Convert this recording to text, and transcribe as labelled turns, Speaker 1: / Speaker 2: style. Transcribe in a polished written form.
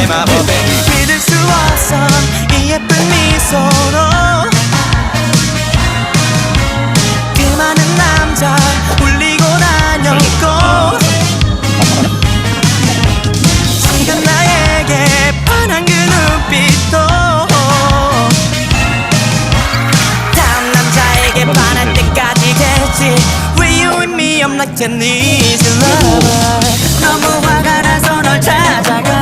Speaker 1: 마법에
Speaker 2: 믿을 수 없어 이 예쁜 미소로 그 많은 남자 울리고 다녔고 지금 나에게 반한 그 눈빛도 다음 남자에게 반할 때까지겠지. Will you with me? I'm like Chinese lover. 너무 화가 나서 널 찾아가